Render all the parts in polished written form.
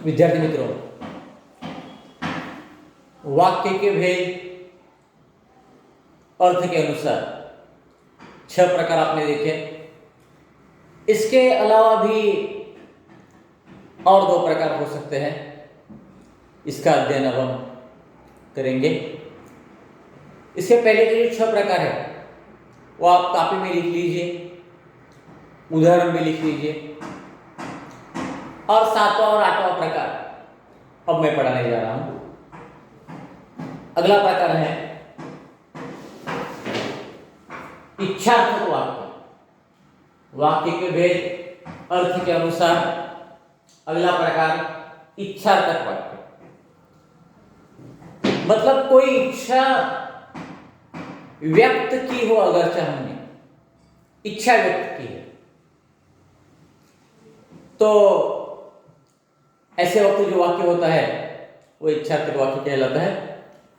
विद्यार्थी मित्रों, वाक्य के भेद अर्थ के अनुसार 6 प्रकार आपने देखे। इसके अलावा भी और 2 प्रकार हो सकते हैं। इसका अध्ययन अब हम करेंगे। इसके पहले के जो 6 प्रकार है वो आप कॉपी में लिख लीजिए, उदाहरण में लिख लीजिए। और 7वां और 8वां प्रकार अब मैं पढ़ाने जा रहा हूं। अगला प्रकार है इच्छार्थक वाक्य। वाक्य के भेद अर्थ के अनुसार अगला प्रकार इच्छार्थक वाक्य, मतलब कोई इच्छा व्यक्त की हो, अगर हमने इच्छा व्यक्त की है तो ऐसे वक्त जो वाक्य होता है वो इच्छार्थक वाक्य कहलाता है।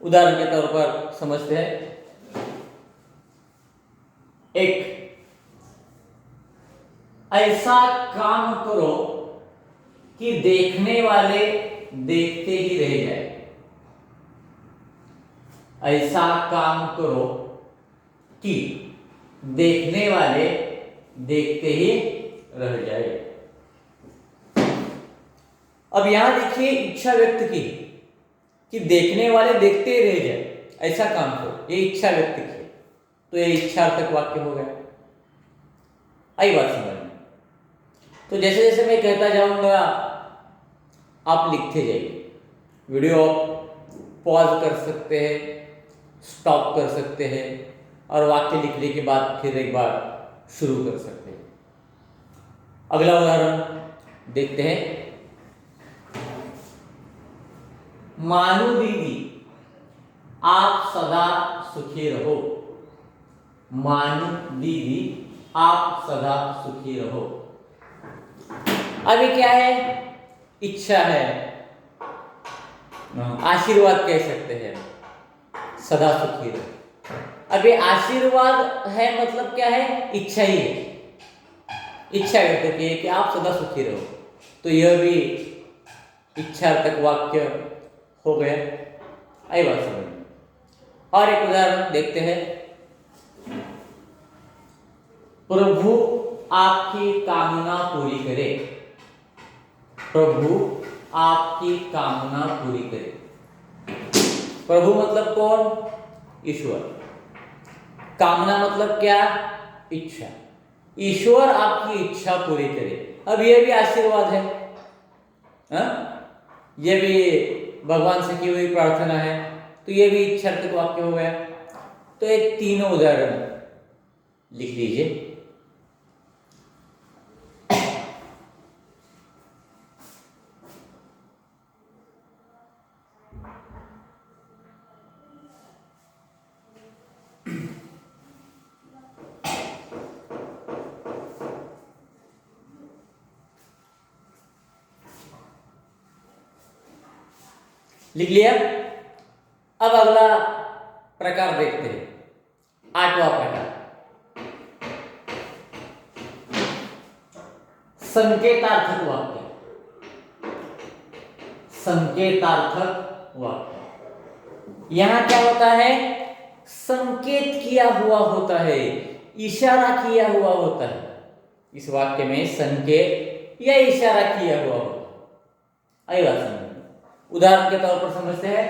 उदाहरण के तौर पर समझते हैं। एक, ऐसा काम करो कि देखने वाले देखते ही रह जाए। ऐसा काम करो कि देखने वाले देखते ही रह जाए। अब यहां देखिए, इच्छा व्यक्त की कि देखने वाले देखते ही रह जाए, ऐसा काम करो, ये इच्छा व्यक्त की, तो ये इच्छार्थक वाक्य हो गया। आई बात समझ में? तो जैसे जैसे मैं कहता जाऊंगा आप लिखते जाइए। वीडियो पॉज कर सकते हैं, स्टॉप कर सकते हैं और वाक्य लिखने के बाद फिर एक बार शुरू कर सकते हैं। अगला उदाहरण देखते हैं। मानू दीदी आप सदा सुखी रहो। मानू दीदी आप सदा सुखी रहो। अभी क्या है? इच्छा है, आशीर्वाद कह सकते हैं, सदा सुखी रहो। अभी आशीर्वाद है मतलब क्या है? इच्छा ही है, इच्छा व्यक्त की है कि आप सदा सुखी रहो, तो यह भी इच्छार्थक वाक्य हो गया। आई बात समझ में? और एक उदाहरण देखते हैं। प्रभु आपकी कामना पूरी करे। प्रभु आपकी कामना पूरी करे। प्रभु मतलब कौन? ईश्वर। कामना मतलब क्या? इच्छा। ईश्वर आपकी इच्छा पूरी करे। अब यह भी आशीर्वाद है, यह भी भगवान से की हुई प्रार्थना है, तो यह भी इच्छार्थक वाक्य हो गया। तो ये तीनों उदाहरण लिख लीजिए। लिख लिया? अब अगला प्रकार देखते हैं, 8वां प्रकार, संकेतार्थक वाक्य। संकेतार्थक वाक्य, यहां क्या होता है? संकेत किया हुआ होता है, इशारा किया हुआ होता है। इस वाक्य में संकेत या इशारा किया हुआ होता है। आई बात समझ? उदाहरण के तौर पर समझते हैं।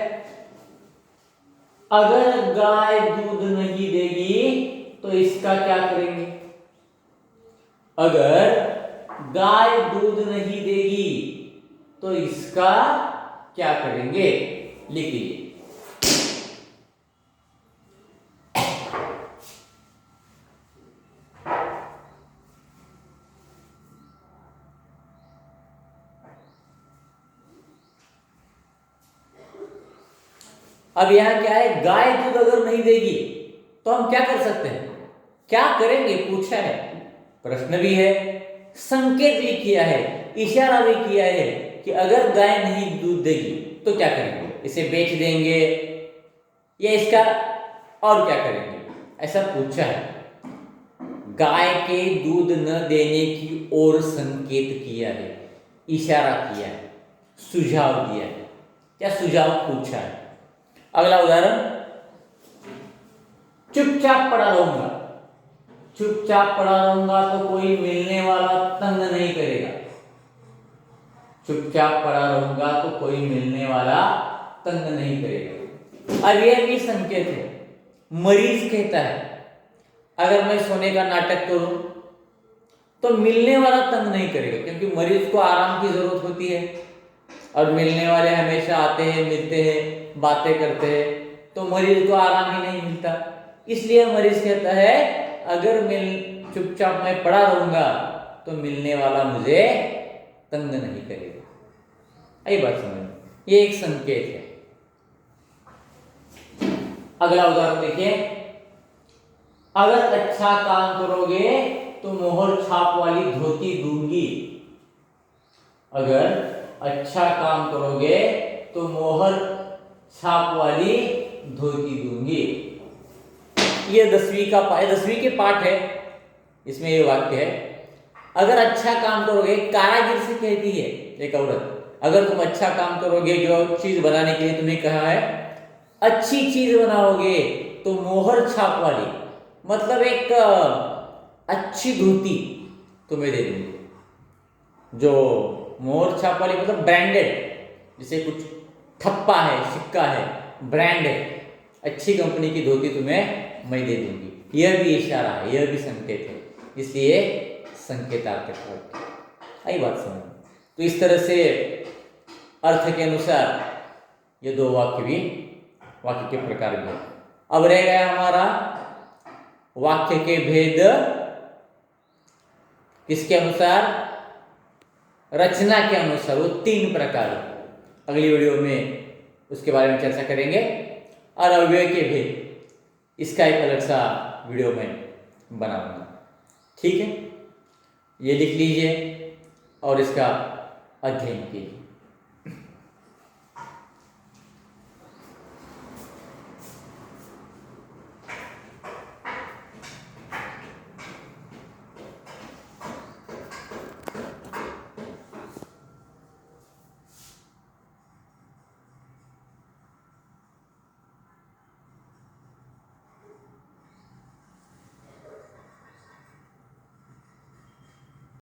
अगर गाय दूध नहीं देगी तो इसका क्या करेंगे? अगर गाय दूध नहीं देगी तो इसका क्या करेंगे? लिख लीजिए। अब यहां क्या है? गाय दूध अगर नहीं देगी तो हम क्या कर सकते हैं? क्या करेंगे पूछा है, प्रश्न भी है, संकेत भी किया है, इशारा भी किया है कि अगर गाय नहीं दूध देगी तो क्या करेंगे? इसे बेच देंगे या इसका और क्या करेंगे, ऐसा पूछा है। गाय के दूध न देने की ओर संकेत किया है, इशारा किया है। सुझाव दिया है या सुझाव पूछा है। अगला उदाहरण, चुपचाप पड़ा रहूंगा। चुपचाप पड़ा रहूंगा तो कोई मिलने वाला तंग नहीं करेगा। चुपचाप पड़ा रहूंगा तो कोई मिलने वाला तंग नहीं करेगा। अब यह भी संकेत है। मरीज कहता है अगर मैं सोने का नाटक करूं तो मिलने वाला तंग नहीं करेगा, क्योंकि मरीज को आराम की जरूरत होती है और मिलने वाले हमेशा आते हैं, मिलते हैं, बातें करते हैं, तो मरीज को आराम ही नहीं मिलता। इसलिए मरीज कहता है अगर चुपचाप मैं पड़ा रहूंगा तो मिलने वाला मुझे तंग नहीं करेगा। आई बात समझ, ये एक संकेत है। अगला उदाहरण देखिए, अगर अच्छा काम करोगे तो मोहर छाप वाली धोती दूंगी। अगर अच्छा काम करोगे तो मोहर छाप वाली धोती दूंगी। ये 10वीं के पाठ है, इसमें ये वाक्य है। अगर अच्छा काम करोगे, कारागिर से कहती है एक औरत, अगर तुम अच्छा काम करोगे, जो चीज बनाने के लिए तुम्हें कहा है, अच्छी चीज बनाओगे तो मोहर छाप वाली, मतलब एक अच्छी धोती तुम्हें दे दूंगी। जो मोहर छाप वाली मतलब ब्रांडेड, जैसे कुछ ठप्पा है, सिक्का है, ब्रांड है, अच्छी कंपनी की धोती तुम्हें मैं दे दूंगी। यह भी इशारा है, यह भी संकेत है, इसलिए संकेतार्थक वाक्य। आई बात समझ। तो इस तरह से अर्थ के अनुसार ये दो वाक्य के प्रकार भी है। अब रह गया हमारा वाक्य के भेद किसके अनुसार, रचना के अनुसार। वो 3 प्रकार, अगली वीडियो में उसके बारे में चर्चा करेंगे। और अव्यय के भेद, इसका एक अलग सा वीडियो में बनाऊंगा। ठीक है, ये लिख लीजिए और इसका अध्ययन कीजिए।